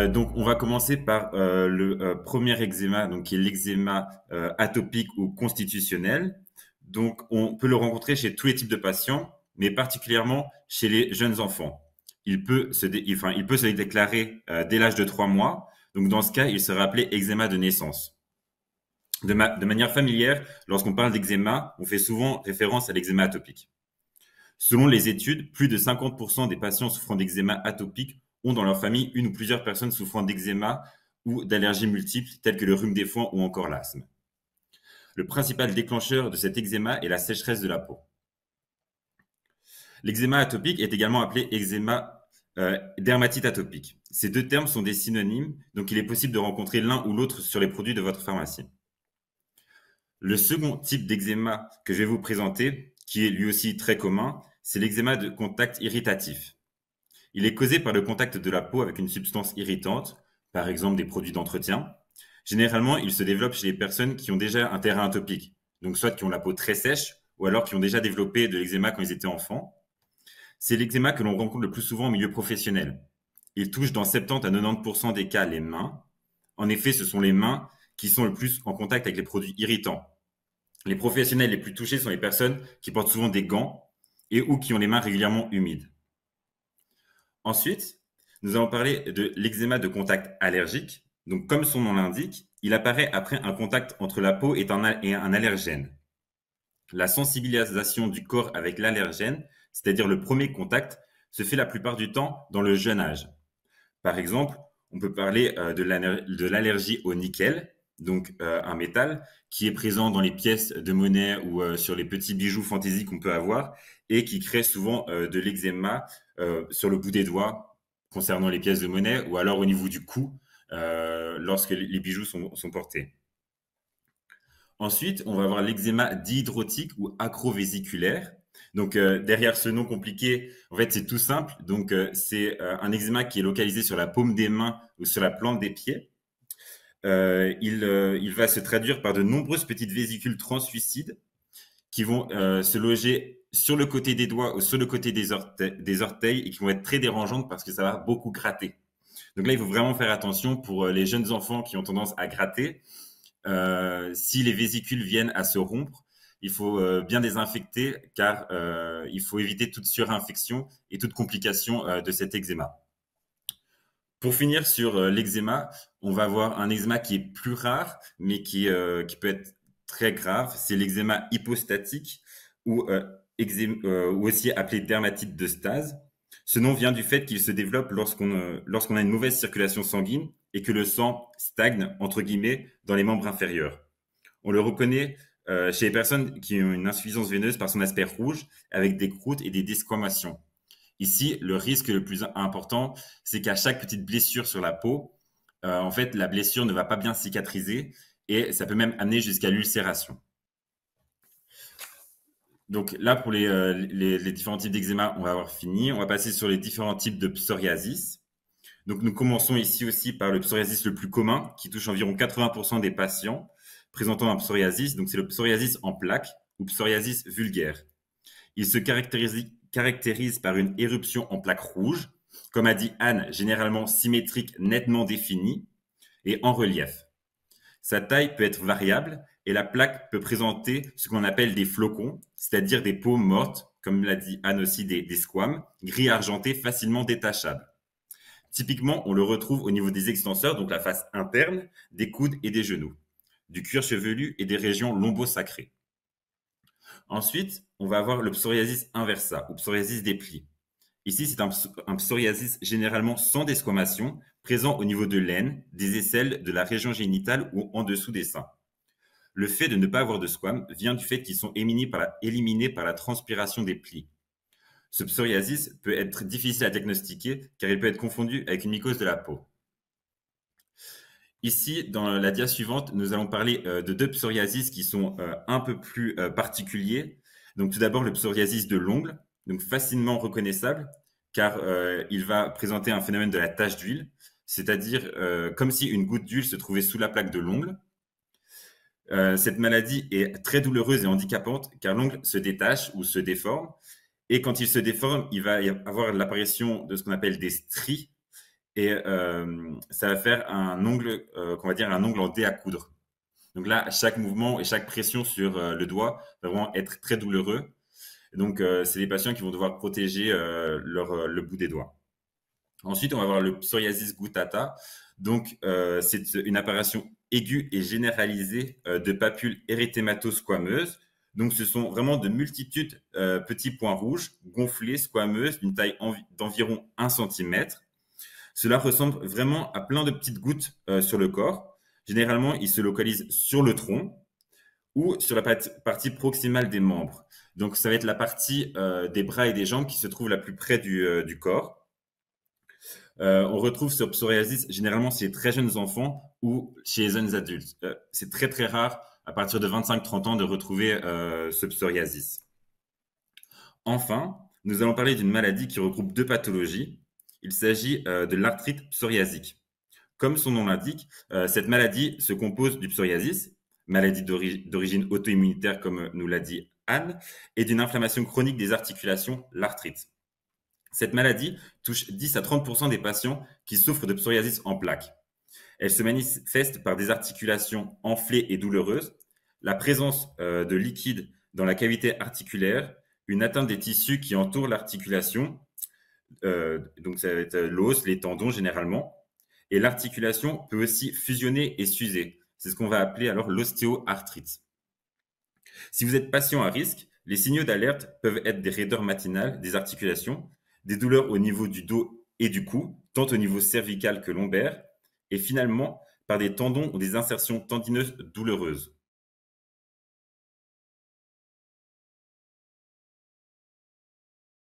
Donc, on va commencer par le premier eczéma, donc qui est l'eczéma atopique ou constitutionnel. Donc, on peut le rencontrer chez tous les types de patients, mais particulièrement chez les jeunes enfants. Il peut se déclarer dès l'âge de 3 mois. Donc, dans ce cas, il sera appelé eczéma de naissance. De manière familière, lorsqu'on parle d'eczéma, on fait souvent référence à l'eczéma atopique. Selon les études, plus de 50% des patients souffrant d'eczéma atopique ont dans leur famille une ou plusieurs personnes souffrant d'eczéma ou d'allergies multiples telles que le rhume des foins ou encore l'asthme. Le principal déclencheur de cet eczéma est la sécheresse de la peau. L'eczéma atopique est également appelé eczéma dermatite atopique. Ces deux termes sont des synonymes, donc il est possible de rencontrer l'un ou l'autre sur les produits de votre pharmacie. Le second type d'eczéma que je vais vous présenter, qui est lui aussi très commun, c'est l'eczéma de contact irritatif. Il est causé par le contact de la peau avec une substance irritante, par exemple des produits d'entretien. Généralement, il se développe chez les personnes qui ont déjà un terrain atopique, donc soit qui ont la peau très sèche, ou alors qui ont déjà développé de l'eczéma quand ils étaient enfants. C'est l'eczéma que l'on rencontre le plus souvent au milieu professionnel. Il touche dans 70 à 90% des cas les mains. En effet, ce sont les mains qui sont le plus en contact avec les produits irritants. Les professionnels les plus touchés sont les personnes qui portent souvent des gants et ou qui ont les mains régulièrement humides. Ensuite, nous allons parler de l'eczéma de contact allergique. Donc, comme son nom l'indique, il apparaît après un contact entre la peau et un allergène. La sensibilisation du corps avec l'allergène, c'est-à-dire le premier contact, se fait la plupart du temps dans le jeune âge. Par exemple, on peut parler de l'allergie au nickel, donc un métal qui est présent dans les pièces de monnaie ou sur les petits bijoux fantaisie qu'on peut avoir et qui crée souvent de l'eczéma sur le bout des doigts concernant les pièces de monnaie ou alors au niveau du cou lorsque les bijoux sont portés. Ensuite, on va avoir l'eczéma dihydrotique ou acrovésiculaire. Donc derrière ce nom compliqué, en fait c'est tout simple. Donc c'est un eczéma qui est localisé sur la paume des mains ou sur la plante des pieds. Il va se traduire par de nombreuses petites vésicules translucides qui vont se loger sur le côté des doigts ou sur le côté des orteils et qui vont être très dérangeantes parce que ça va beaucoup gratter. Donc là, il faut vraiment faire attention pour les jeunes enfants qui ont tendance à gratter. Si les vésicules viennent à se rompre, il faut bien désinfecter car il faut éviter toute surinfection et toute complication de cet eczéma. Pour finir sur l'eczéma, on va avoir un eczéma qui est plus rare, mais qui peut être très grave. C'est l'eczéma hypostatique ou aussi appelé dermatite de Stase. Ce nom vient du fait qu'il se développe lorsqu'on a une mauvaise circulation sanguine et que le sang stagne, entre guillemets, dans les membres inférieurs. On le reconnaît chez les personnes qui ont une insuffisance veineuse par son aspect rouge, avec des croûtes et des desquamations. Ici, le risque le plus important, c'est qu'à chaque petite blessure sur la peau, en fait, la blessure ne va pas bien cicatriser et ça peut même amener jusqu'à l'ulcération. Donc là, pour les différents types d'eczéma, on va avoir fini. On va passer sur les différents types de psoriasis. Donc nous commençons ici aussi par le psoriasis le plus commun, qui touche environ 80% des patients présentant un psoriasis. Donc c'est le psoriasis en plaques ou psoriasis vulgaire. Il se caractérise par une éruption en plaques rouges, comme a dit Anne, généralement symétrique, nettement définie et en relief. Sa taille peut être variable et la plaque peut présenter ce qu'on appelle des flocons, c'est-à-dire des peaux mortes, comme l'a dit Anne aussi, des squames, gris argentés facilement détachables. Typiquement, on le retrouve au niveau des extenseurs, donc la face interne, des coudes et des genoux, du cuir chevelu et des régions lombosacrées. Ensuite, on va avoir le psoriasis inversa ou psoriasis des plis. Ici, c'est un psoriasis généralement sans desquamation, présent au niveau de l'aine, des aisselles, de la région génitale ou en dessous des seins. Le fait de ne pas avoir de squames vient du fait qu'ils sont éliminés par la transpiration des plis. Ce psoriasis peut être difficile à diagnostiquer car il peut être confondu avec une mycose de la peau. Ici, dans la dia suivante, nous allons parler de deux psoriasis qui sont un peu plus particuliers. Donc tout d'abord le psoriasis de l'ongle, donc facilement reconnaissable car il va présenter un phénomène de la tache d'huile, c'est-à-dire comme si une goutte d'huile se trouvait sous la plaque de l'ongle. Cette maladie est très douloureuse et handicapante car l'ongle se détache ou se déforme. Et quand il se déforme, il va y avoir l'apparition de ce qu'on appelle des stries. et ça va faire un ongle, qu'on va dire un ongle en dé à coudre. Donc là, chaque mouvement et chaque pression sur le doigt va vraiment être très douloureux. Donc, c'est les patients qui vont devoir protéger le bout des doigts. Ensuite, on va avoir le psoriasis guttata. Donc, c'est une apparition aiguë et généralisée de papules érythémato-squameuses. Donc, ce sont vraiment de multitudes petits points rouges, gonflés, squameuses, d'une taille d'environ 1 cm. Cela ressemble vraiment à plein de petites gouttes sur le corps. Généralement, ils se localisent sur le tronc ou sur la partie proximale des membres. Donc, ça va être la partie des bras et des jambes qui se trouve la plus près du corps. On retrouve ce psoriasis généralement chez les très jeunes enfants ou chez les jeunes adultes. C'est très très rare à partir de 25-30 ans de retrouver ce psoriasis. Enfin, nous allons parler d'une maladie qui regroupe deux pathologies. Il s'agit de l'arthrite psoriasique. Comme son nom l'indique, cette maladie se compose du psoriasis, maladie d'origine auto-immunitaire comme nous l'a dit Anne, et d'une inflammation chronique des articulations, l'arthrite. Cette maladie touche 10 à 30% des patients qui souffrent de psoriasis en plaques. Elle se manifeste par des articulations enflées et douloureuses, la présence de liquide dans la cavité articulaire, une atteinte des tissus qui entourent l'articulation, donc ça va être l'os, les tendons généralement, et l'articulation peut aussi fusionner et s'user. C'est ce qu'on va appeler alors l'ostéoarthrite. Si vous êtes patient à risque, les signaux d'alerte peuvent être des raideurs matinales des articulations, des douleurs au niveau du dos et du cou, tant au niveau cervical que lombaire, et finalement par des tendons ou des insertions tendineuses douloureuses.